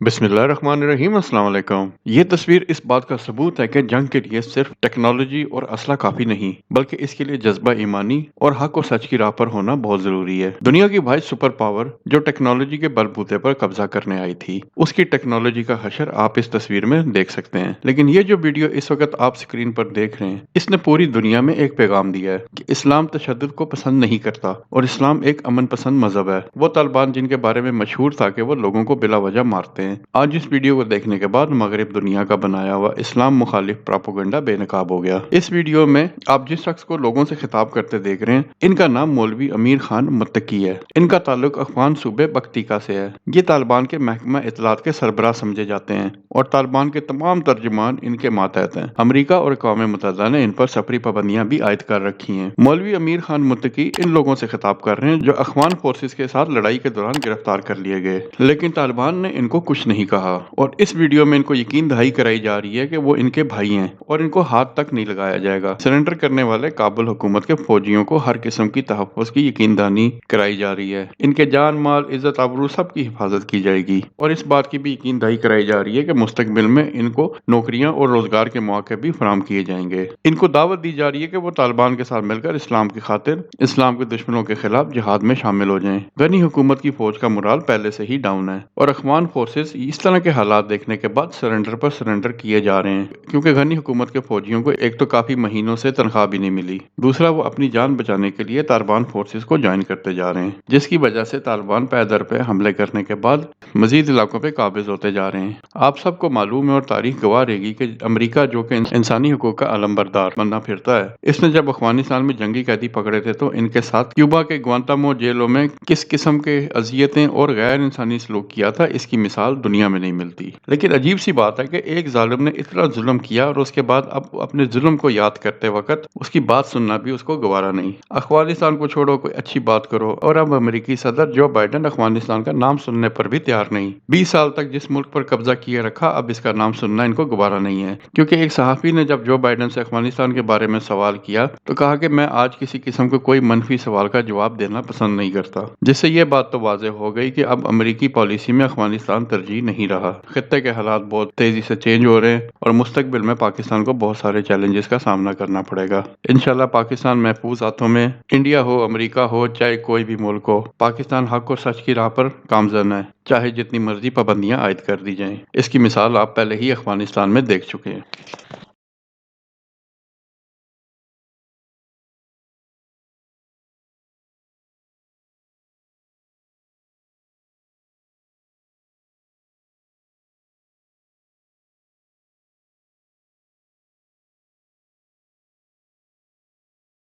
बिस्मिल्लाहिर्रहमानिर्रहीम। अस्सलाम वालेकुम। ये तस्वीर इस बात का सबूत है कि जंग के लिए सिर्फ टेक्नोलॉजी और असला काफी नहीं, बल्कि इसके लिए जज्बा ईमानी और हक और सच की राह पर होना बहुत जरूरी है। दुनिया की भाई सुपर पावर जो टेक्नोलॉजी के बलबूते पर कब्जा करने आई थी, उसकी टेक्नोलॉजी का हशर आप इस तस्वीर में देख सकते हैं। लेकिन ये जो वीडियो इस वक्त आप स्क्रीन पर देख रहे हैं, इसने पूरी दुनिया में एक पैगाम दिया है कि इस्लाम तशद्दुद को पसंद नहीं करता और इस्लाम एक अमन पसंद मजहब है। वो तालिबान जिनके बारे में मशहूर था कि वो लोगों को बिला वजह मारते हैं, आज इस वीडियो को देखने के बाद मगरिब दुनिया का बनाया हुआ इस्लाम मुखालिफ प्रोपेगेंडा बेनकाब हो गया। इस वीडियो में आप जिस शख्स को लोगों से खिताब करते देख रहे हैं, इनका नाम मौलवी अमीर खान मुत्तकी है। इनका ताल्लुक अफगान सूबे बख्तिका से है। ये तालिबान के महकमा इत्तलात के सरबराह समझे जाते हैं और तालिबान के तमाम तर्जुमान इनके मातहत हैं। अमरीका और अक़वाम मुत्तहिदा ने इन पर सफरी पाबंदियां भी आयद कर रखी हैं। मौलवी अमीर खान मुत्तकी इन लोगों से खिताब कर रहे हैं जो अफगान फोर्सेस के साथ लड़ाई के दौरान गिरफ्तार कर लिए गए, लेकिन तालिबान ने इनको कुछ नहीं कहा और इस वीडियो में इनको यकीन दहाई कराई जा रही है कि वो इनके भाई हैं और इनको हाथ तक नहीं लगाया जाएगा। सरेंडर करने वाले काबुल हुकूमत के फौजियों को हर किस्म की तहफ़्फ़ुज़ की यकीन दहानी कराई जा रही है। इनके जान माल इज्जत आबरू सब की हिफाजत की जाएगी और इस बात की भी यकीन दहाई कराई जा रही है कि मुस्तकबिल में इनको नौकरियां और रोजगार के मौके भी फराहम किए जाएंगे। इनको दावत दी जा रही है कि वो तालिबान के साथ मिलकर इस्लाम की खातिर इस्लाम के दुश्मनों के खिलाफ जिहाद में शामिल हो जाएं। गनी हुकूमत की फौज का मुराल पहले से ही डाउन है और अफगान फोर्सेस इस तरह के हालात देखने के बाद सरेंडर पर सरेंडर किए जा रहे हैं, क्योंकि गनी हुकूमत के फौजियों को एक तो काफी महीनों से तनख्वाह भी नहीं मिली, दूसरा वो अपनी जान बचाने के लिए तालिबान फोर्सेस को ज्वाइन करते जा रहे हैं, जिसकी वजह से तालिबान पे दर पे हमले करने के बाद मजीद इलाकों पे काबिज होते जा रहे हैं। आप सबको मालूम है और तारीख गवाह रहेगी कि अमरीका जो कि इंसानी हकूक का अलंबरदार बनना फिरता है, इसने जब अफगानिस्तान में जंगी कैदी पकड़े थे तो इनके साथ क्यूबा के ग्वांटामो जेलों में किस किस्म के अजियतें और गैर इंसानी सलूक किया था, इसकी मिसाल दुनिया में नहीं मिलती। लेकिन अजीब सी बात है कि एक जालिम ने इतना जुल्म किया और उसके बाद अब अपने जुल्म को याद करते वक्त उसकी बात सुनना भी उसको गवारा नहीं। अफगानिस्तान को छोड़ो, कोई अच्छी बात करो, और अब अमेरिकी सदर जो बाइडेन अफगानिस्तान का नाम सुनने पर भी तैयार नहीं। 20 साल तक जिस मुल्क पर कब्जा किए रखा, अब इसका नाम सुनना इनको गवारा नहीं है, क्योंकि एक सहाफी ने जब जो बाइडेन से अफगानिस्तान के बारे में सवाल किया तो कहा कि मैं आज किसी किस्म के कोई मनफी सवाल का जवाब देना पसंद नहीं करता, जिससे ये बात तो वाज़ेह हो गई कि अब अमेरिकी पॉलिसी में अफगानिस्तान तरजीह नहीं रहा। खित्ते के हालात बहुत तेजी से चेंज हो रहे हैं और मुस्तकबिल में पाकिस्तान को बहुत सारे चैलेंजेस का सामना करना पड़ेगा। इंशाल्लाह पाकिस्तान महफूज हाथों में, इंडिया हो, अमेरिका हो, चाहे कोई भी मुल्क हो, पाकिस्तान हक और सच की राह पर गामजन है, चाहे जितनी मर्जी पाबंदियां आयद कर दी जाएं। इसकी मिसाल आप पहले ही अफगानिस्तान में देख चुके हैं।